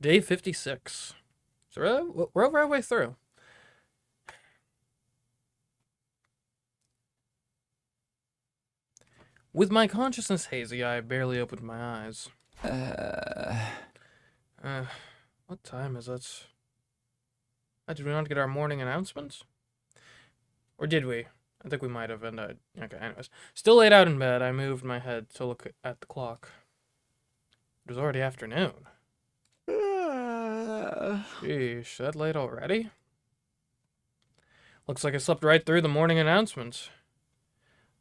Day 56. So we're over halfway through. With my consciousness hazy, I barely opened my eyes. What time is it? Did we not get our morning announcement? Or did we? I think we might have, and okay, anyways. Still laid out in bed, I moved my head to look at the clock. It was already afternoon. Sheesh, that late already? Looks like I slept right through the morning announcement.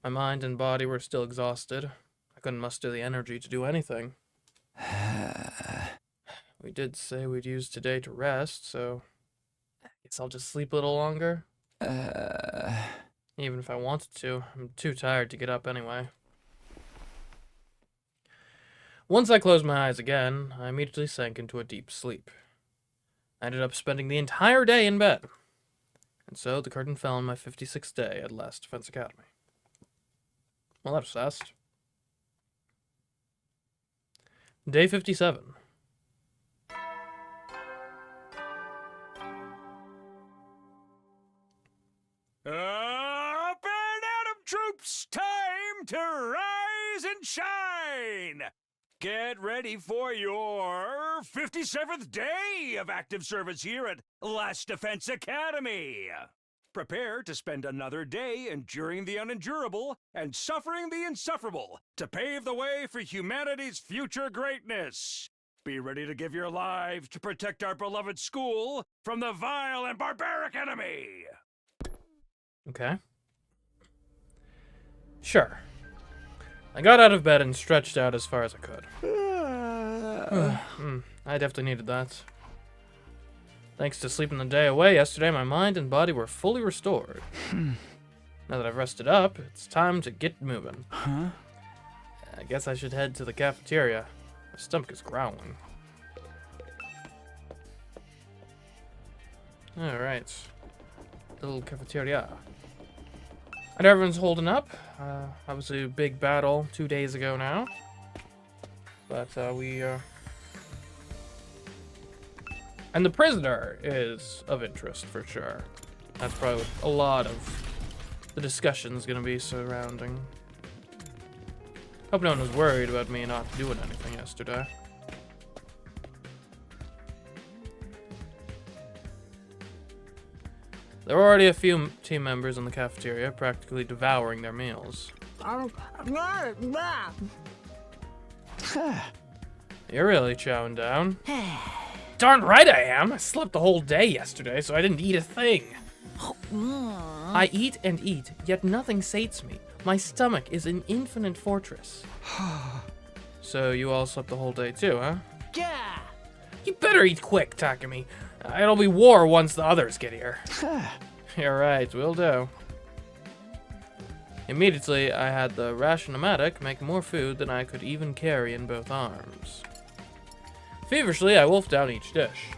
My mind and body were still exhausted. I couldn't muster the energy to do anything. We did say we'd use today to rest, so I guess I'll just sleep a little longer. Even if I wanted to, I'm too tired to get up anyway. Once I closed my eyes again, I immediately sank into a deep sleep. I ended up spending the entire day in bed. And so the curtain fell on my 56th day at Last Defense Academy. Well, that was fast. Day 57. Up and Atom troops, time to rise and shine! Get ready for your 57th day of active service here at Last Defense Academy. Prepare to spend another day enduring the unendurable and suffering the insufferable to pave the way for humanity's future greatness. Be ready to give your lives to protect our beloved school from the vile and barbaric enemy. Okay. Sure. I got out of bed and stretched out as far as I could. I definitely needed that. Thanks to sleeping the day away yesterday, my mind and body were fully restored. Now that I've rested up, it's time to get moving. I guess I should head to the cafeteria. My stomach is growling. Alright. Little cafeteria. And everyone's holding up. Obviously a big battle 2 days ago now. But and the prisoner is of interest for sure. That's probably what a lot of the discussion is going to be surrounding. Hope no one was worried about me not doing anything yesterday. There were already a few team members in the cafeteria, practically devouring their meals. You're really chowing down. Darn right I am. I slept the whole day yesterday, so I didn't eat a thing. I eat and eat, yet nothing sates me. My stomach is an infinite fortress. So you all slept the whole day too, huh? Yeah. You better eat quick, Takumi. It'll be war once the others get here. You're right, will do. Immediately, I had the ration-o-matic make more food than I could even carry in both arms. Feverishly, I wolfed down each dish.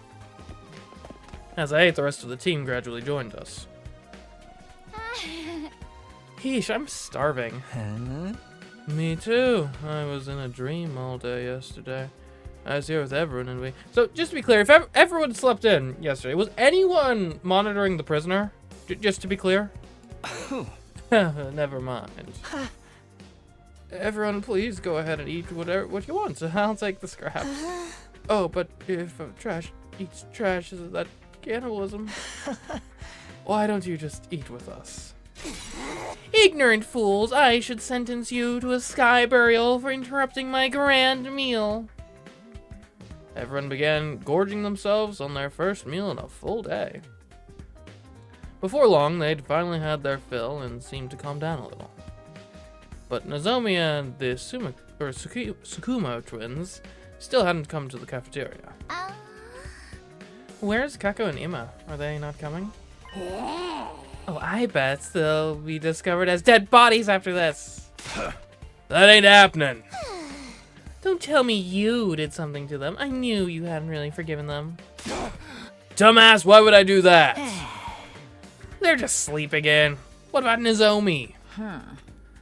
As I ate, the rest of the team gradually joined us. Heesh, I'm starving. Me too. I was in a dream all day yesterday. I was here with everyone and we... So, just to be clear, if everyone slept in yesterday, was anyone monitoring the prisoner? Just to be clear? Never mind. Everyone, please go ahead and eat what you want. I'll take the scraps. Oh, but if trash eats trash, is that cannibalism? Why don't you just eat with us? Ignorant fools, I should sentence you to a sky burial for interrupting my grand meal. Everyone began gorging themselves on their first meal in a full day. Before long, they'd finally had their fill and seemed to calm down a little. But Nozomi and the Tsukumo twins still hadn't come to the cafeteria. Where's Kako and Ima? Are they not coming? Oh, I bet they'll be discovered as dead bodies after this. That ain't happening. Don't tell me you did something to them. I knew you hadn't really forgiven them. Dumbass, why would I do that? They're just sleeping in. What about Nozomi?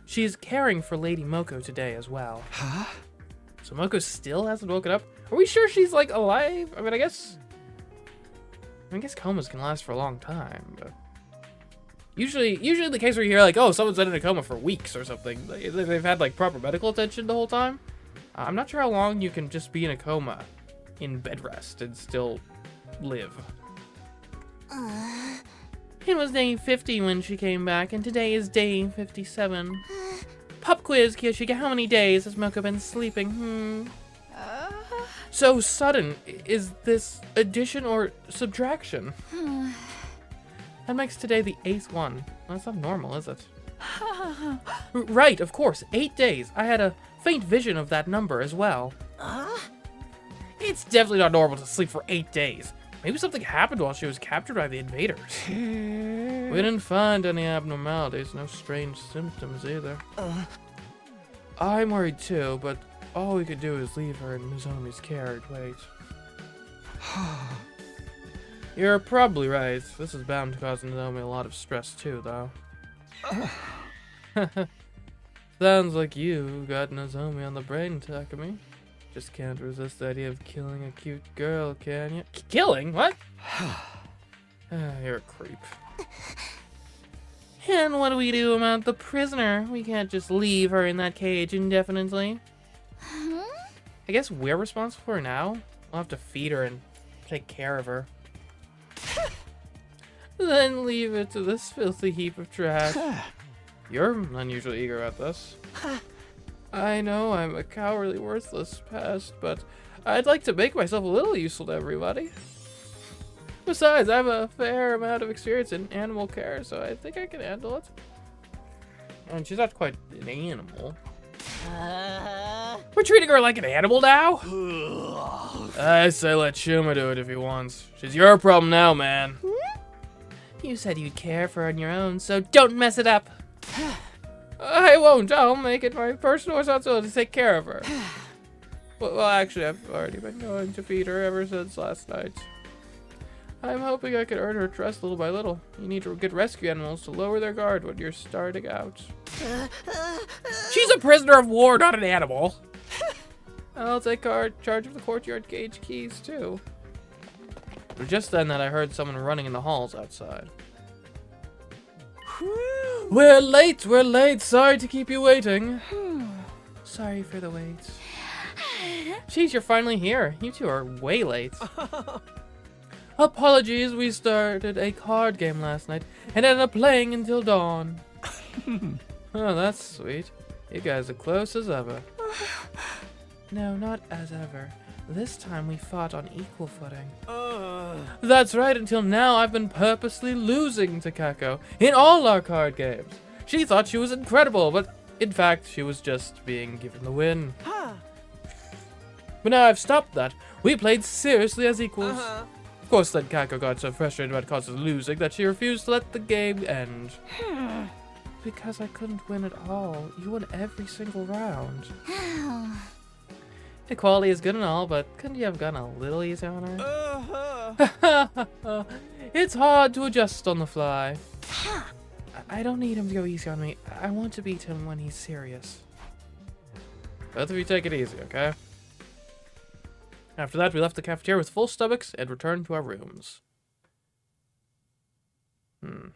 She's caring for Lady Moko today as well. Huh? So So Moko still hasn't woken up? Are we sure she's, like, alive? I mean, I guess comas can last for a long time, but... Usually the case where you hear, like, oh, someone's been in a coma for weeks or something. They've had, like, proper medical attention the whole time. I'm not sure how long you can just be in a coma in bed rest and still live. It was day 50 when she came back, and today is day 57. Pop quiz, Kyoshika. How many days has Moko been sleeping? So sudden. Is this addition or subtraction? That makes today the 8th one. That's not normal, is it? Right, of course. 8 days. I had a faint vision of that number as well. It's definitely not normal to sleep for 8 days. Maybe something happened while she was captured by the invaders. We didn't find any abnormalities, no strange symptoms either. I'm worried too, but all we could do is leave her in Nozomi's care and wait. You're probably right. This is bound to cause Nozomi a lot of stress too, though. Sounds like you got Nozomi on the brain, Takumi. Just can't resist the idea of killing a cute girl, can you? Killing? What? You're a creep. And what do we do about the prisoner? We can't just leave her in that cage indefinitely. I guess we're responsible for her now. We'll have to feed her and take care of her. Then leave it to this filthy heap of trash. You're unusually eager about this. I know I'm a cowardly, worthless pest, but I'd like to make myself a little useful to everybody. Besides, I have a fair amount of experience in animal care, so I think I can handle it. And she's not quite an animal. We're treating her like an animal now? I say let Shuma do it if he wants. She's your problem now, man. You said you'd care for her on your own, so don't mess it up. I won't. I'll make it my personal responsibility to take care of her. Well, actually, I've already been going to feed her ever since last night. I'm hoping I can earn her trust little by little. You need to get rescue animals to lower their guard when you're starting out. She's a prisoner of war, not an animal. I'll take charge of the courtyard cage keys, too. But just then that I heard someone running in the halls outside. We're late, sorry to keep you waiting. Sorry for the wait. Jeez, you're finally here. You two are way late. Apologies, we started a card game last night and ended up playing until dawn. Oh, that's sweet. You guys are close as ever. No, not as ever. This time we fought on equal footing. That's right, until now I've been purposely losing to Kako in all our card games. She thought she was incredible, but in fact she was just being given the win. But now I've stopped that. We played seriously as equals. Of course, then Kako got so frustrated about constantly losing that she refused to let the game end. Because I couldn't win at all. You won every single round. Equality is good and all, but couldn't you have gone a little easier on her? It's hard to adjust on the fly. I don't need him to go easy on me. I want to beat him when he's serious. Both of you take it easy, okay? After that, we left the cafeteria with full stomachs and returned to our rooms. I'm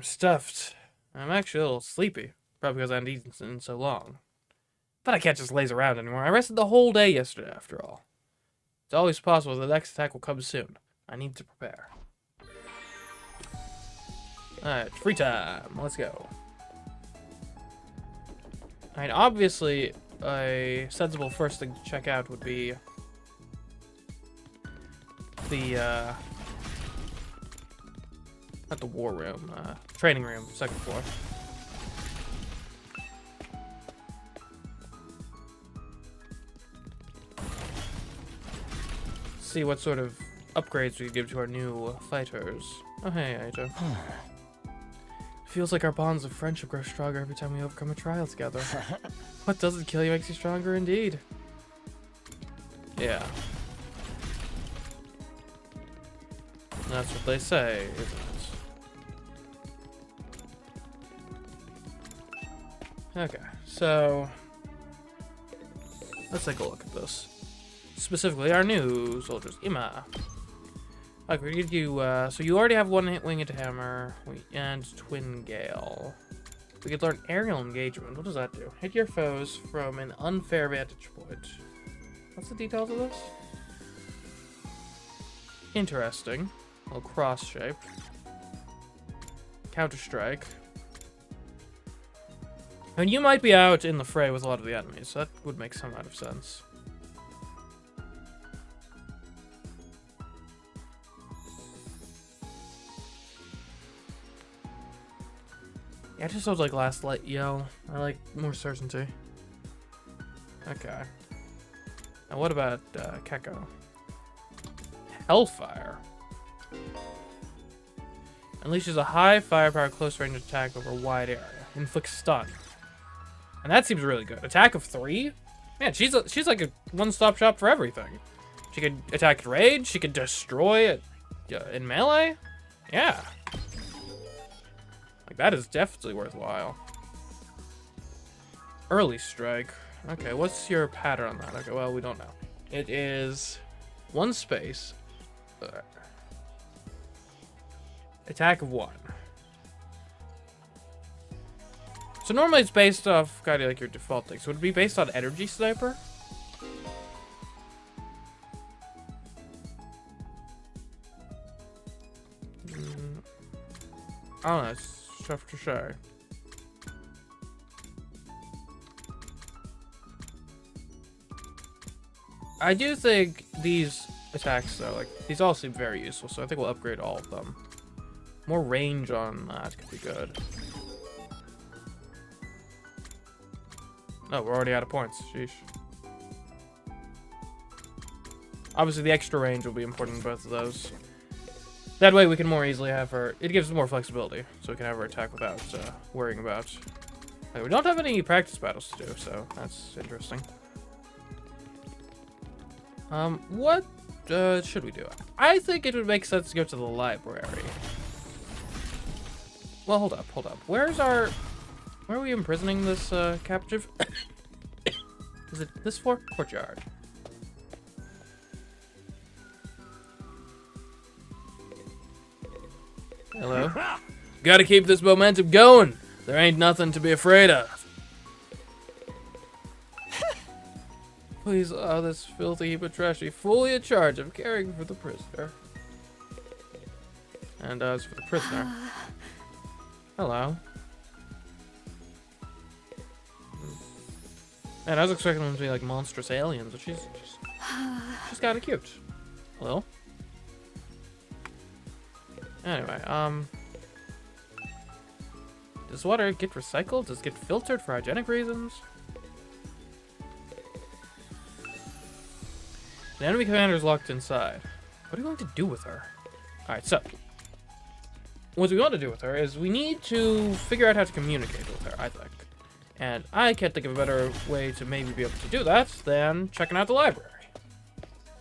stuffed. I'm actually a little sleepy. Probably because I haven't eaten in so long. But I can't just laze around anymore. I rested the whole day yesterday, after all. It's always possible the next attack will come soon. I need to prepare. Alright, free time. Let's go. Alright, obviously, a sensible first thing to check out would be the, not the war room, training room, second floor. See what sort of upgrades we can give to our new fighters. Oh, hey, Aita. Feels like our bonds of friendship grow stronger every time we overcome a trial together. What doesn't kill you makes you stronger indeed. Yeah. That's what they say, isn't it? Okay, so let's take a look at this. Specifically, our new soldiers. Ima. Like, we could do, so you already have one winged hammer and twin gale. We could learn aerial engagement. What does that do? Hit your foes from an unfair vantage point. What's the details of this? Interesting. A little cross shape. Counter-strike. And you might be out in the fray with a lot of the enemies, so that would make some amount of sense. Yeah, I just don't like last light yell. I like more certainty. Okay. Now what about Keko? Hellfire. Unleashes a high firepower close range attack over a wide area. Inflicts stun. And that seems really good. Attack of 3? Man, she's like a one-stop shop for everything. She could attack at rage, she could destroy it in melee. Yeah. Like, that is definitely worthwhile. Early strike. Okay, what's your pattern on that? Okay, well, we don't know. It is 1 space. Attack of 1. So normally it's based off kind of like your default thing. So would it be based on energy sniper? I don't know. It's tough to say. I do think these attacks, though, like, these all seem very useful, so I think we'll upgrade all of them. More range on that could be good. Oh, we're already out of points. Sheesh. Obviously, the extra range will be important in both of those. That way, we can more easily have her... It gives us more flexibility, so we can have her attack without worrying about... Like, we don't have any practice battles to do, so that's interesting. What should we do? I think it would make sense to go to the library. Well, hold up. Where's our... Where are we imprisoning this captive? Is it this floor? Courtyard. Hello? Gotta keep this momentum going. There ain't nothing to be afraid of. Please allow this filthy heap of trash to be fully in charge of caring for the prisoner. And as for the prisoner... Hello. Man, I was expecting them to be like monstrous aliens, but she's kind of cute. Hello? Anyway, does water get recycled? Does it get filtered for hygienic reasons? The enemy commander is locked inside. What are we going to do with her? Alright, so. What we want to do with her is we need to figure out how to communicate with her, I think. And I can't think of a better way to maybe be able to do that than checking out the library.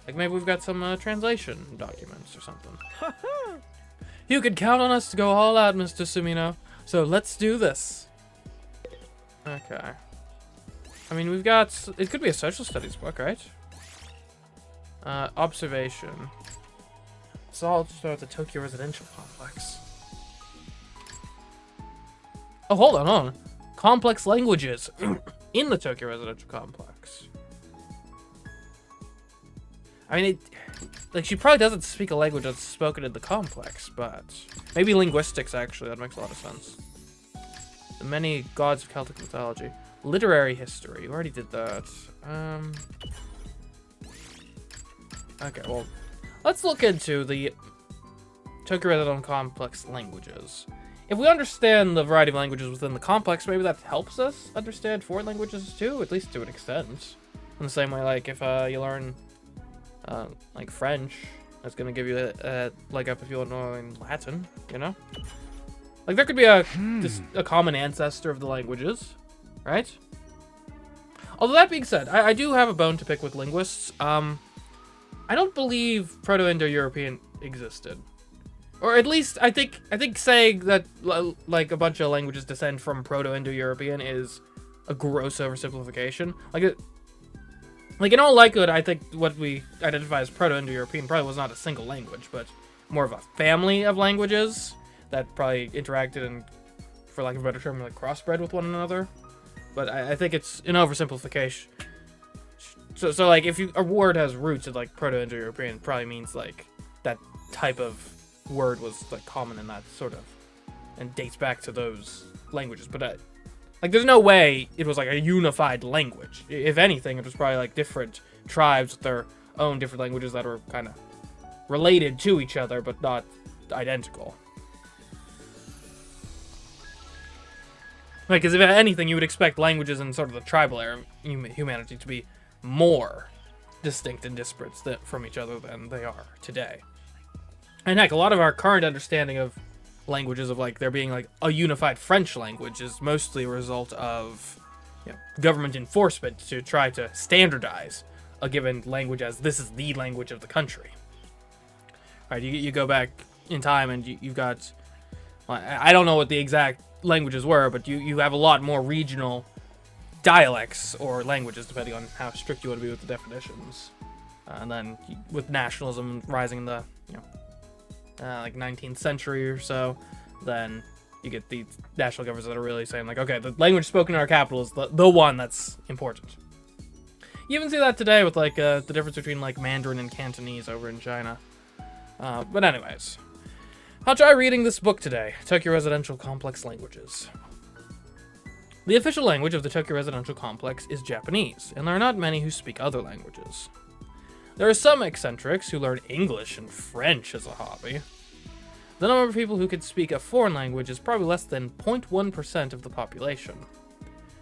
Like maybe we've got some translation documents or something. You can count on us to go all out, Mr. Sumino. So let's do this. Okay. I mean, we've got... It could be a social studies book, right? Observation. So I'll just start with the Tokyo Residential Complex. Oh, hold on. Complex languages in the Tokyo Residential Complex. I mean, like, she probably doesn't speak a language that's spoken in the complex, but maybe linguistics, actually. That makes a lot of sense. The many gods of Celtic mythology. Literary history. We already did that. Okay, well, let's look into the Tokyo Residential Complex languages. If we understand the variety of languages within the complex, maybe that helps us understand foreign languages too, at least to an extent. In the same way, like, if you learn, like, French, that's gonna give you a leg up if you learn Latin, you know? Like, there could be just a common ancestor of the languages, right? Although, that being said, I do have a bone to pick with linguists. I don't believe Proto-Indo-European existed. Or at least, I think saying that, like, a bunch of languages descend from Proto-Indo-European is a gross oversimplification. Like in all likelihood, I think what we identify as Proto-Indo-European probably was not a single language, but more of a family of languages that probably interacted and, for lack of a better term, like crossbred with one another. But I think it's an oversimplification. So like if a word has roots in like Proto-Indo-European, it probably means like that type of word was like common in that sort of, and dates back to those languages. But like, there's no way it was like a unified language. If anything, it was probably like different tribes with their own different languages that were kind of related to each other, but not identical. Like, because if anything, you would expect languages in sort of the tribal era of humanity to be more distinct and disparate from each other than they are today. And heck, a lot of our current understanding of languages, of like there being like a unified French language, is mostly a result of government enforcement to try to standardize a given language as this is the language of the country. All right, you go back in time and you've got, well, I don't know what the exact languages were, but you have a lot more regional dialects or languages, depending on how strict you want to be with the definitions. And then with nationalism rising in the like 19th century or so, then you get these national governments that are really saying like, okay, the language spoken in our capital is the one that's important. You even see that today with like the difference between like Mandarin and Cantonese over in China. But anyways, I'll try reading this book today, Tokyo Residential Complex Languages. The official language of the Tokyo Residential Complex is Japanese, and there are not many who speak other languages. There are some eccentrics who learn English and French as a hobby. The number of people who can speak a foreign language is probably less than 0.1% of the population.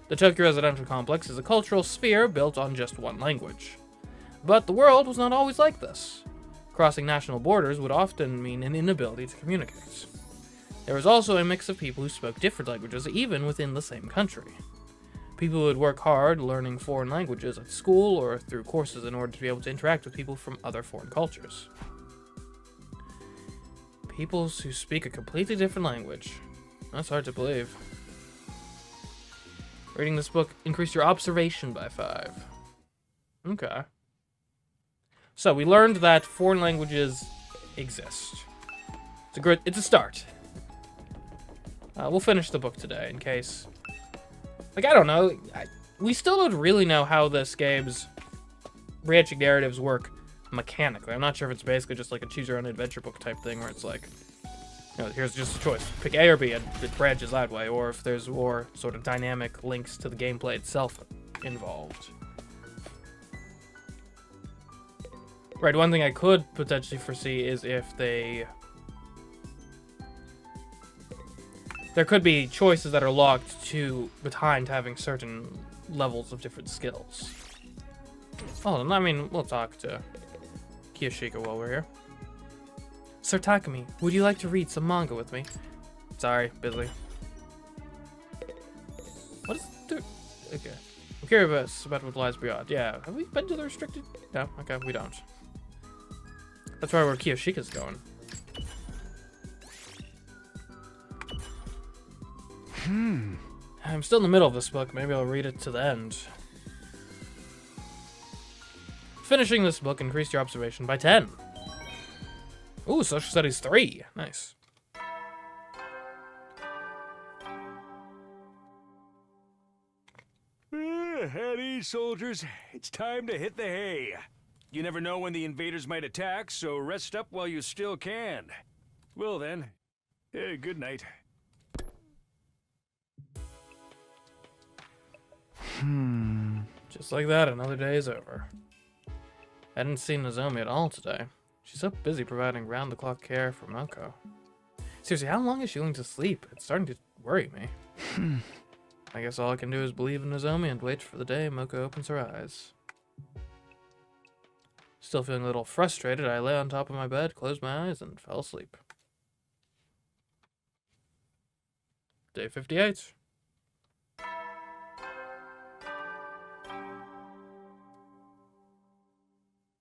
The Tokyo Residential Complex is a cultural sphere built on just one language. But the world was not always like this. Crossing national borders would often mean an inability to communicate. There was also a mix of people who spoke different languages even within the same country. People would work hard learning foreign languages at school or through courses in order to be able to interact with people from other foreign cultures. People who speak a completely different language. That's hard to believe. Reading this book increased your observation by 5. Okay. So we learned that foreign languages exist. It's a start. We'll finish the book today in case... Like, I don't know. We still don't really know how this game's branching narratives work mechanically. I'm not sure if it's basically just like a choose-your-own-adventure book type thing where it's like, here's just a choice. Pick A or B and it branches that way. Or if there's more sort of dynamic links to the gameplay itself involved. Right, one thing I could potentially foresee is if there could be choices that are locked behind having certain levels of different skills. Oh, I mean, we'll talk to Kiyoshika while we're here. Sir Takumi, would you like to read some manga with me? Sorry, busy. What is the... Okay. I'm curious about what lies beyond. Yeah, have we been to the restricted? No, okay, we don't. That's probably where Kiyoshika's going. I'm still in the middle of this book. Maybe I'll read it to the end. Finishing this book increased your observation by 10. Ooh, Social Studies 3. Nice. At ease, soldiers. It's time to hit the hay. You never know when the invaders might attack, so rest up while you still can. Well then, good night. Just like that, another day is over. I hadn't seen Nozomi at all today. She's so busy providing round-the-clock care for Moko. Seriously, how long is she willing to sleep? It's starting to worry me. I guess all I can do is believe in Nozomi and wait for the day Moko opens her eyes. Still feeling a little frustrated, I lay on top of my bed, closed my eyes, and fell asleep. Day 58.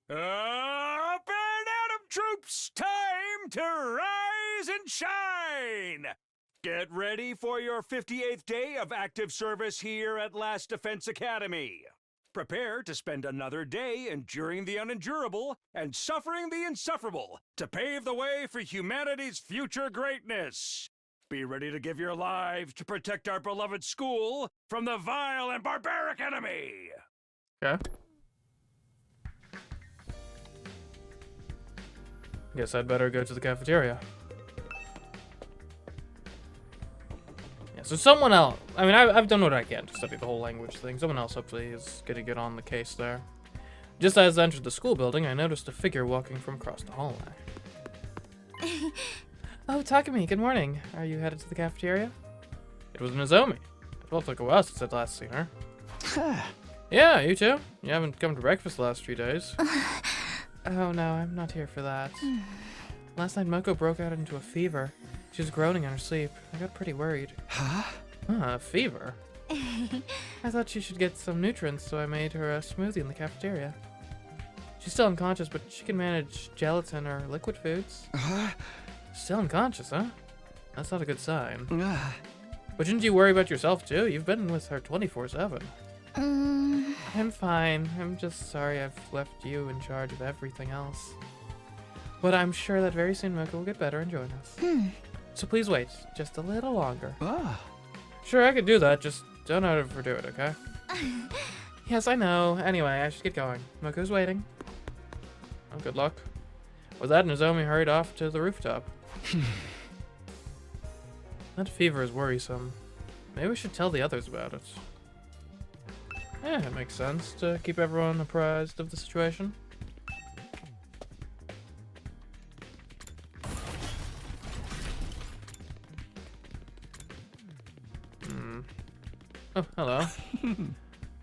Up and at 'em, troops! Time to rise and shine! Get ready for your 58th day of active service here at Last Defense Academy. Prepare to spend another day enduring the unendurable and suffering the insufferable to pave the way for humanity's future greatness. Be ready to give your lives to protect our beloved school from the vile and barbaric enemy. Okay. Guess I'd better go to the cafeteria. So someone else, I mean, I've done what I can to study the whole language thing. Someone else hopefully is going to get on the case there. Just as I entered the school building, I noticed a figure walking from across the hallway. Oh, Takumi, good morning. Are you headed to the cafeteria? It was Nozomi. It felt like a while since I'd last seen her. Yeah, you too? You haven't come to breakfast the last few days. Oh no, I'm not here for that. Last night Moko broke out into a fever. She was groaning in her sleep. I got pretty worried. Huh? Fever? I thought she should get some nutrients, so I made her a smoothie in the cafeteria. She's still unconscious, but she can manage gelatin or liquid foods. Still unconscious, huh? That's not a good sign. But shouldn't you worry about yourself, too? You've been with her 24/7. I'm fine. I'm just sorry I've left you in charge of everything else. But I'm sure that very soon Moko will get better and join us. So please wait just a little longer. Sure, I could do that. Just don't overdo it, okay? Yes, I know. Anyway, I should get going. Moko's waiting. Oh, good luck. With that, Nozomi hurried off to the rooftop. That fever is worrisome. Maybe we should tell the others about it. Yeah, it makes sense to keep everyone apprised of the situation. Oh, hello.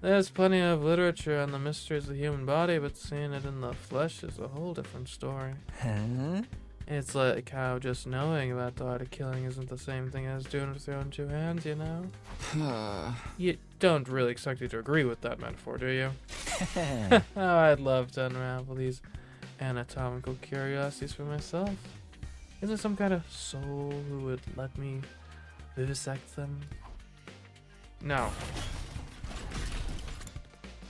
There's plenty of literature on the mysteries of the human body, but seeing it in the flesh is a whole different story. Huh? It's like how just knowing about the art of killing isn't the same thing as doing it with your own two hands, you know? You don't really expect me to agree with that metaphor, do you? Oh, I'd love to unravel these anatomical curiosities for myself. Is there some kind of soul who would let me vivisect them? No.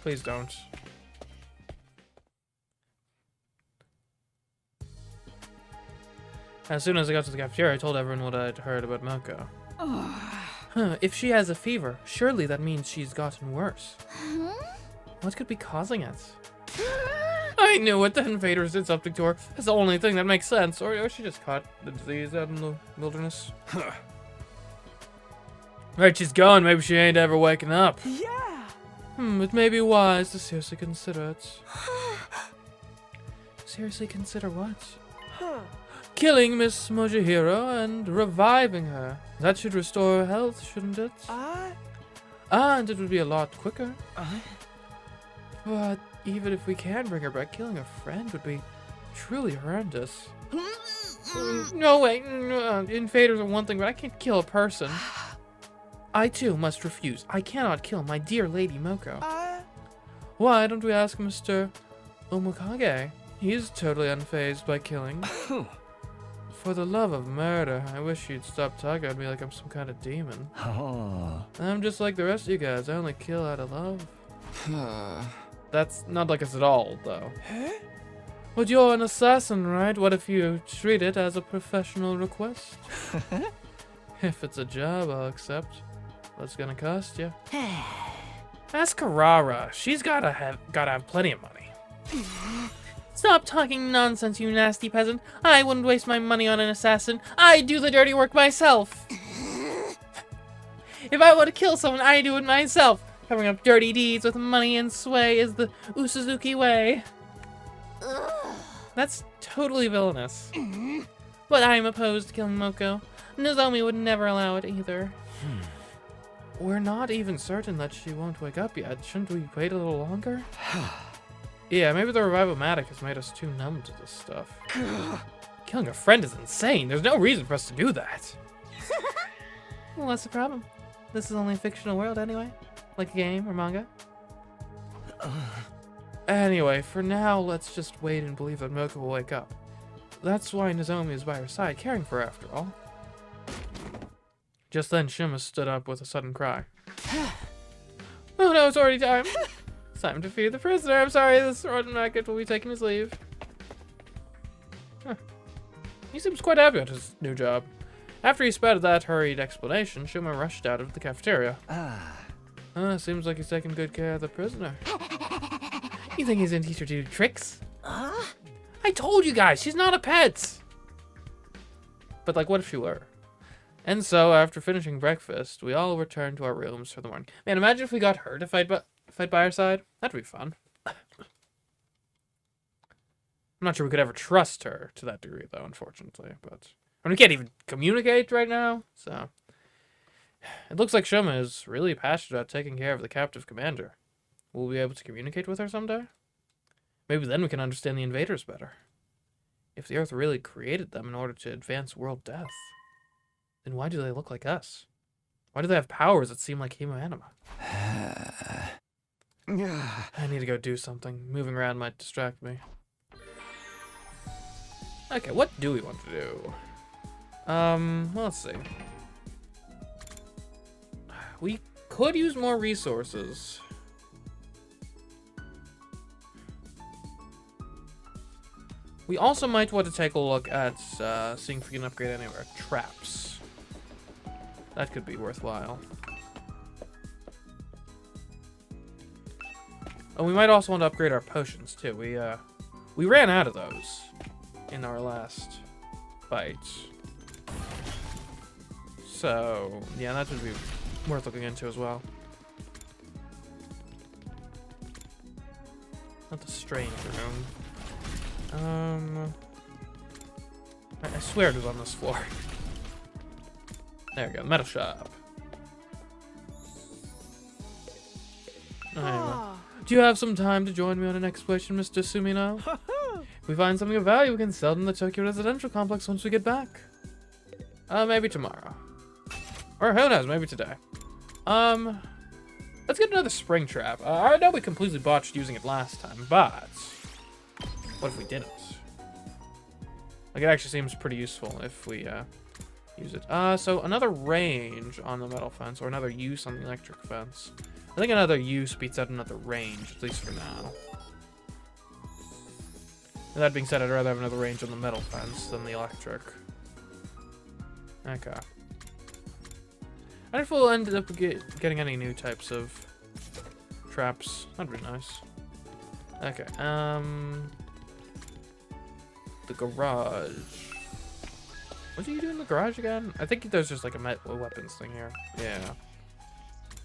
Please don't. As soon as I got to the cafeteria, I told everyone what I'd heard about Moko. If she has a fever, surely that means she's gotten worse. What could be causing it? I knew it. The invaders did something to her. That's the only thing that makes sense. Or she just caught the disease out in the wilderness. Right, she's gone. Maybe she ain't ever waking up. Yeah. It may be wise to seriously consider it. Seriously consider what? Killing Miss Mojihiro and reviving her. That should restore her health, shouldn't it? And it would be a lot quicker. But even if we can bring her back, killing a friend would be truly horrendous. No, wait. Invaders are one thing, but I can't kill a person. I, too, must refuse. I cannot kill my dear Lady Moko. Why don't we ask Mr. Omokage? He's totally unfazed by killing. For the love of murder, I wish you'd stop talking at me like I'm some kind of demon. I'm just like the rest of you guys. I only kill out of love. That's not like us at all, though. But you're an assassin, right? What if you treat it as a professional request? If it's a job, I'll accept. What's gonna cost you? Ask Carrara. She's gotta have plenty of money. Stop talking nonsense, you nasty peasant. I wouldn't waste my money on an assassin. I do the dirty work myself. If I want to kill someone, I do it myself. Covering up dirty deeds with money and sway is the Usuzuki way. That's totally villainous. But I'm opposed to killing Moko. Nozomi would never allow it either. We're not even certain that she won't wake up yet. Shouldn't we wait a little longer? Yeah, maybe the Revivomatic has made us too numb to this stuff. Killing a friend is insane. There's no reason for us to do that. Well, what's the problem? This is only a fictional world anyway. Like a game or manga. Anyway, for now, let's just wait and believe that Moko will wake up. That's why Nozomi is by her side, caring for her after all. Just then, Shuma stood up with a sudden cry. Oh no, it's already time. It's time to feed the prisoner. I'm sorry, this rotten maggot will be taking his leave. Huh. He seems quite happy at his new job. After he spouted that hurried explanation, Shuma rushed out of the cafeteria. Seems like he's taking good care of the prisoner. You think he's gonna teach her to do tricks? I told you guys, she's not a pet! But like, what if she were? And so, after finishing breakfast, we all returned to our rooms for the morning. Man, imagine if we got her to fight by our side. That'd be fun. I'm not sure we could ever trust her to that degree, though, unfortunately. But we can't even communicate right now, so... It looks like Shuma is really passionate about taking care of the captive commander. Will we be able to communicate with her someday? Maybe then we can understand the invaders better. If the Earth really created them in order to advance world death, then why do they look like us? Why do they have powers that seem like hemoanima? I need to go do something. Moving around might distract me. Okay, what do we want to do? Well, let's see. We could use more resources. We also might want to take a look at seeing if we can upgrade any of our traps. That could be worthwhile. Oh, we might also want to upgrade our potions too. We ran out of those in our last fight. So yeah, that would be worth looking into as well. Not the strange room. I swear it was on this floor. There we go, metal shop. Anyway. Do you have some time to join me on an exploration, Mr. Sumino? If we find something of value, we can sell them the Tokyo residential complex once we get back. Maybe tomorrow. Or who knows, maybe today. Let's get another spring trap. I know we completely botched using it last time, but what if we didn't? Like, it actually seems pretty useful if we use it. So another range on the metal fence, or another use on the electric fence. I think another use beats out another range, at least for now. And that being said, I'd rather have another range on the metal fence than the electric. Okay. I wonder if we'll end up getting any new types of traps. That'd be nice. Okay, the garage. What do you do in the garage again? I think there's just like a weapons thing here. Yeah.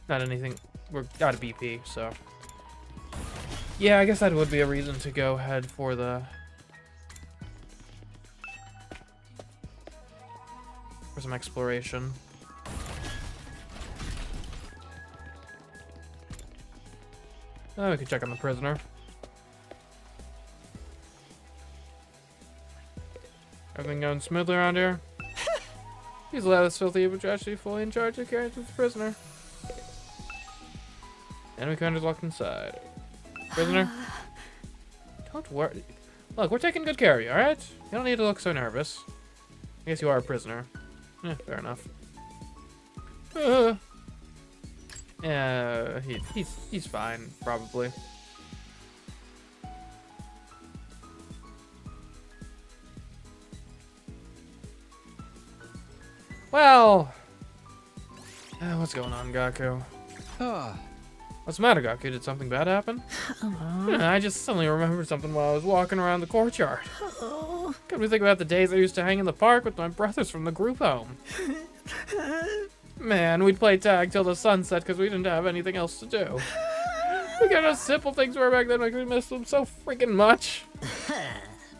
Not anything. We're out of BP, so. Yeah, I guess that would be a reason to go ahead for some exploration. Oh, we could check on the prisoner. Everything going smoothly around here? He's allowed this filthy but actually fully in charge of caring for the prisoner. Enemy commander's locked inside. Prisoner? Don't worry. Look, we're taking good care of you, alright? You don't need to look so nervous. I guess you are a prisoner. Eh, fair enough. Yeah, he's fine, probably. Well, what's going on, Gaku? What's the matter, Gaku? Did something bad happen? I just suddenly remembered something while I was walking around the courtyard. Could we think about the days I used to hang in the park with my brothers from the group home? Man, we'd play tag till the sun set because we didn't have anything else to do. We got those simple things where back then I could miss them so freaking much.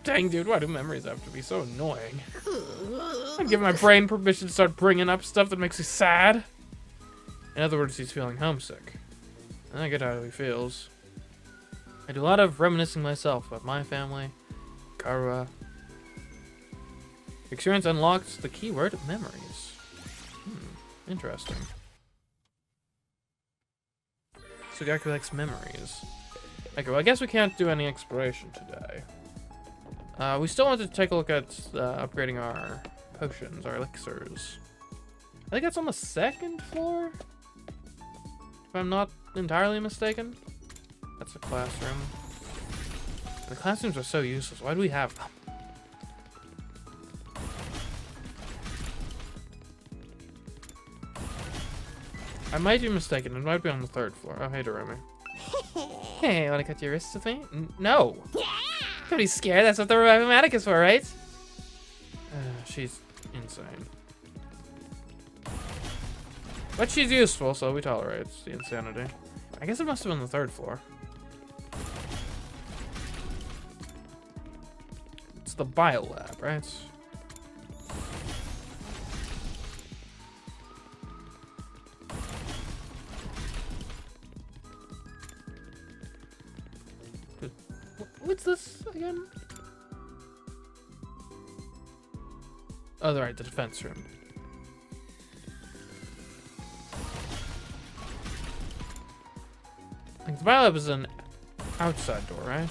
Dang, dude, why do memories have to be so annoying? I'd give my brain permission to start bringing up stuff that makes me sad. In other words, he's feeling homesick. And I get how he feels. I do a lot of reminiscing myself about my family, Karua. Experience unlocked the keyword memories. Interesting. So Gaku likes memories. Okay, well I guess we can't do any exploration today. We still want to take a look at upgrading our potions, our elixirs. I think that's on the 2nd floor, if I'm not entirely mistaken. That's a classroom. The classrooms are so useless. Why do we have them? I might be mistaken. It might be on the 3rd floor. Oh, hey, Doremi. Hey, wanna cut your wrists with me? No. Don't be scared. That's what the reviving is for, right? She's insane. But she's useful, so we tolerate the insanity. I guess it must have been the 3rd floor. It's the bio lab, right? What's this again? Oh, right, the defense room. I think the biolab is an outside door, right?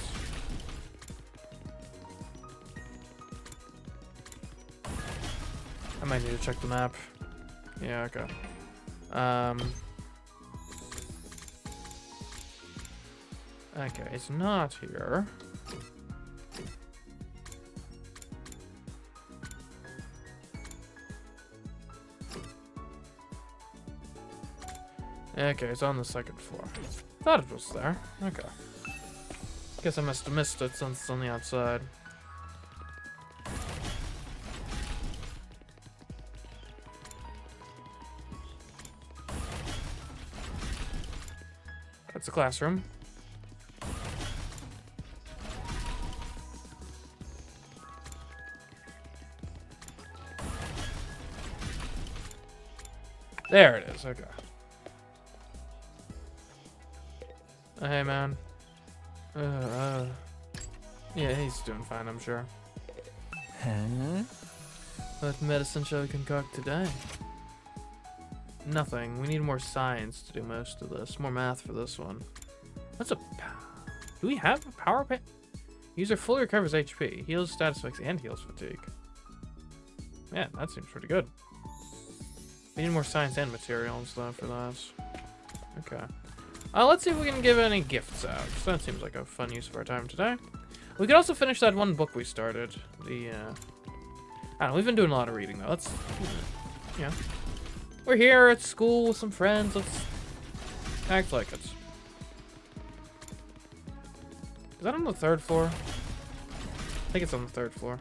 I might need to check the map. Yeah, okay. Okay, it's not here. Okay, it's on the 2nd floor. Thought it was there. Okay. Guess I must have missed it since it's on the outside. That's the classroom. There it is, okay. Oh, hey, man. Yeah, he's doing fine, I'm sure. Huh? What medicine shall we concoct today? Nothing. We need more science to do most of this. More math for this one. What's a... Do we have a power pad? User fully recovers HP, heals status effects, and heals fatigue. Yeah, that seems pretty good. We need more science and materials, though, for that. Okay. Let's see if we can give any gifts out. So that seems like a fun use of our time today. We could also finish that one book we started. The, I don't know, we've been doing a lot of reading, though. Let's, yeah. We're here at school with some friends. Let's act like it. Is that on the 3rd floor? I think it's on the 3rd floor.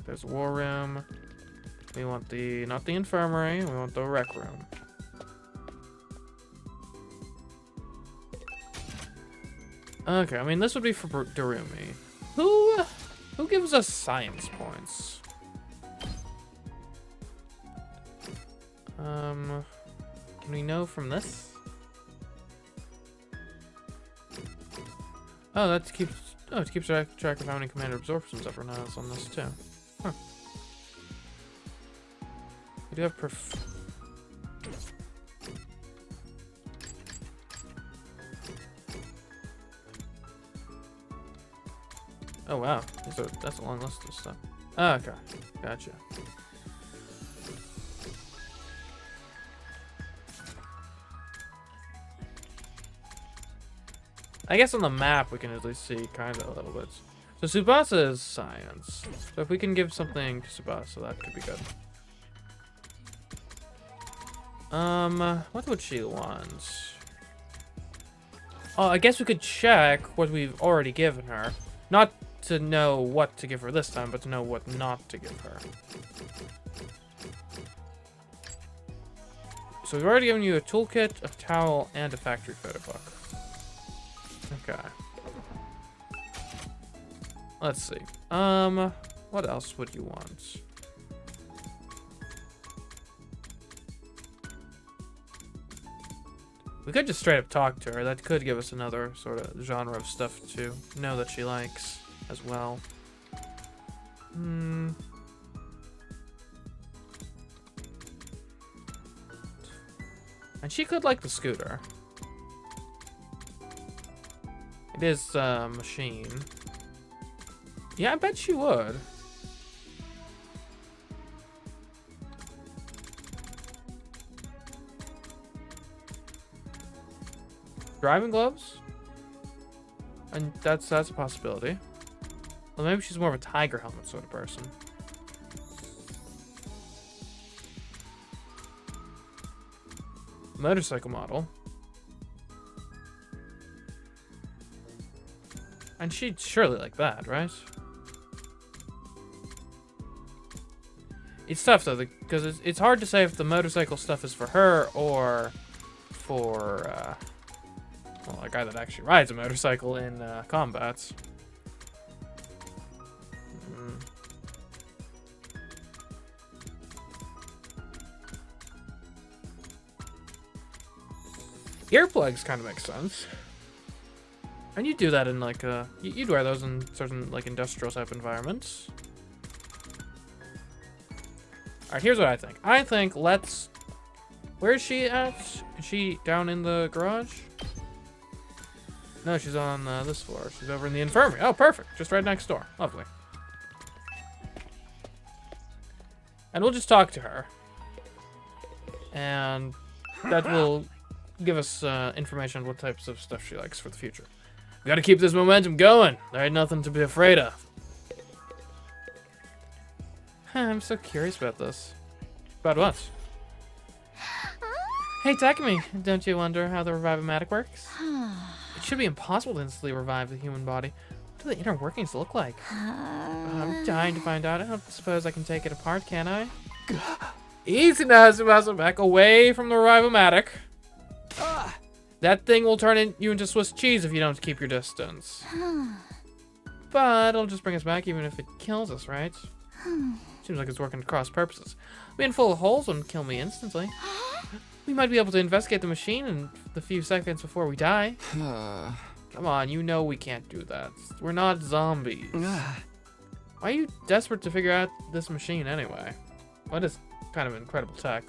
There's a war room. We want the, not the infirmary, we want the rec room. Okay, I mean, this would be for Darumi. Who gives us science points? Can we know from this? Oh, that keeps, oh, it keeps track of how many commander absorptions everyone has on this too. Huh. We do have oh wow, that's a long list of stuff. Oh, okay, gotcha. I guess on the map we can at least see kind of a little bit. So Tsubasa is science. So if we can give something to Tsubasa, that could be good. What would she want? Oh, I guess we could check what we've already given her. Not to know what to give her this time, but to know what not to give her. So we've already given you a toolkit, a towel, and a factory photo book. Okay. Let's see. What else would you want? We could just straight up talk to her. That could give us another sort of genre of stuff to know that she likes as well. And she could like the scooter. It is a machine. Yeah, I bet she would. Driving gloves? And that's a possibility. Well, maybe she's more of a tiger helmet sort of person. Motorcycle model. And she'd surely like that, right? It's tough though, because it's hard to say if the motorcycle stuff is for her or for well, a guy that actually rides a motorcycle in combats. Earplugs kind of make sense. And you'd do that in like you'd wear those in certain like industrial type environments. Alright, here's what I think. I think let's... Where is she at? Is she down in the garage? No, she's on this floor. She's over in the infirmary. Oh, perfect. Just right next door. Lovely. And we'll just talk to her. And that will give us information on what types of stuff she likes for the future. We gotta keep this momentum going. There ain't nothing to be afraid of. I'm so curious about this. About what? Hey, Takumi, don't you wonder how the Revive-O-Matic works? It should be impossible to instantly revive the human body. What do the inner workings look like? I'm dying to find out. I don't suppose I can take it apart, can I? Easy now, Tsubasa. Back away from the Revive-O-Matic. That thing will turn you into Swiss cheese if you don't keep your distance. But it'll just bring us back even if it kills us, right? Seems like it's working at cross purposes. Being full of holes wouldn't kill me instantly. We might be able to investigate the machine in the few seconds before we die. Come on, you know we can't do that. We're not zombies. Why are you desperate to figure out this machine anyway? What is kind of incredible tech?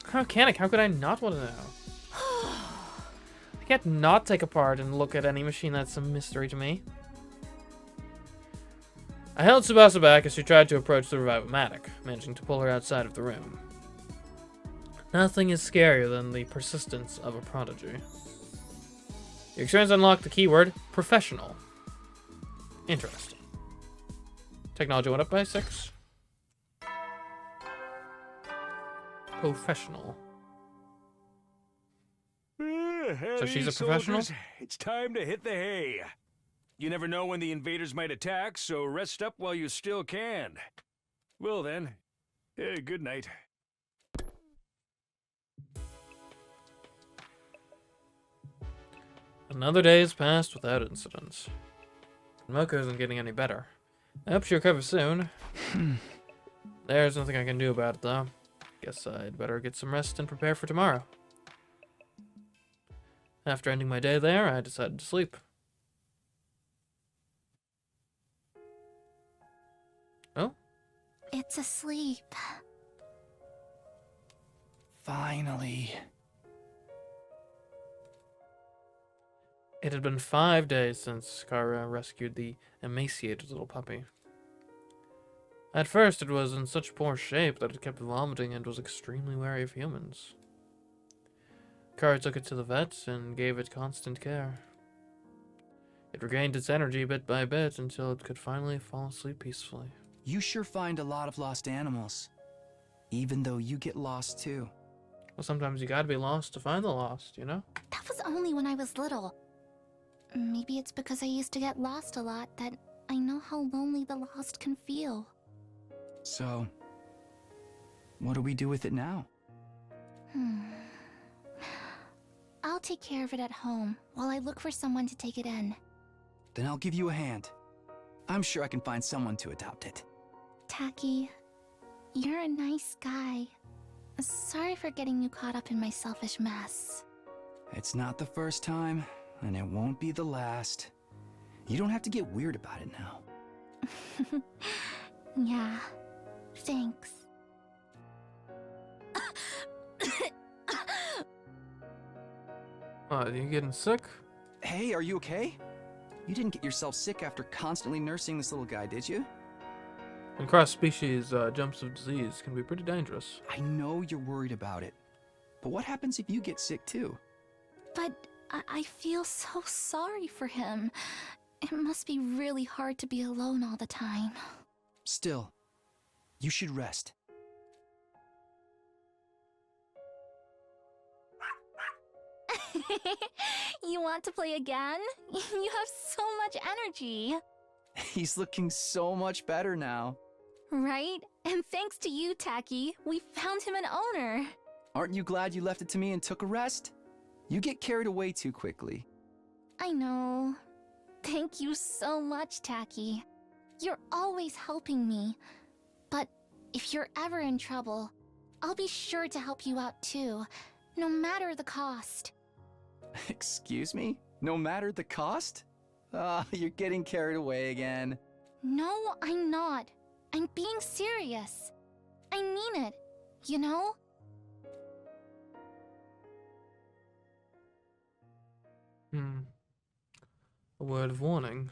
How could I not want to know? I can't not take apart and look at any machine that's a mystery to me. I held Tsubasa back as she tried to approach the Revive-O-Matic, managing to pull her outside of the room. Nothing is scarier than the persistence of a prodigy. Your experience unlocked the keyword professional. Interesting. Technology went up by 6. Professional. So she's a professional? Soldiers, it's time to hit the hay. You never know when the invaders might attack, so rest up while you still can. Well then, good night. Another day has passed without incidents. Moko isn't getting any better. I hope she'll recover soon. There's nothing I can do about it, though. Guess I'd better get some rest and prepare for tomorrow. After ending my day there, I decided to sleep. Oh? It's asleep. Finally. It had been 5 days since Kara rescued the emaciated little puppy. At first, it was in such poor shape that it kept vomiting and was extremely wary of humans. Kara took it to the vet and gave it constant care. It regained its energy bit by bit until it could finally fall asleep peacefully. You sure find a lot of lost animals. Even though you get lost too. Well, sometimes you gotta be lost to find the lost, you know? That was only when I was little. Maybe it's because I used to get lost a lot that I know how lonely the lost can feel. So, what do we do with it now? I'll take care of it at home while I look for someone to take it in. Then I'll give you a hand. I'm sure I can find someone to adopt it. Taki, you're a nice guy. Sorry for getting you caught up in my selfish mess. It's not the first time, and it won't be the last. You don't have to get weird about it now. Yeah, thanks. You getting sick? Hey, are you okay? You didn't get yourself sick after constantly nursing this little guy, did you? And cross-species jumps of disease can be pretty dangerous. I know you're worried about it. But what happens if you get sick too? But I feel so sorry for him. It must be really hard to be alone all the time. Still, you should rest. You want to play again? You have so much energy. He's looking so much better now. Right? And thanks to you, Tacky, we found him an owner. Aren't you glad you left it to me and took a rest? You get carried away too quickly. I know. Thank you so much, Tacky. You're always helping me. But if you're ever in trouble, I'll be sure to help you out too, no matter the cost. Excuse me? No matter the cost? Ah, you're getting carried away again. No, I'm not. I'm being serious. I mean it, you know? A word of warning.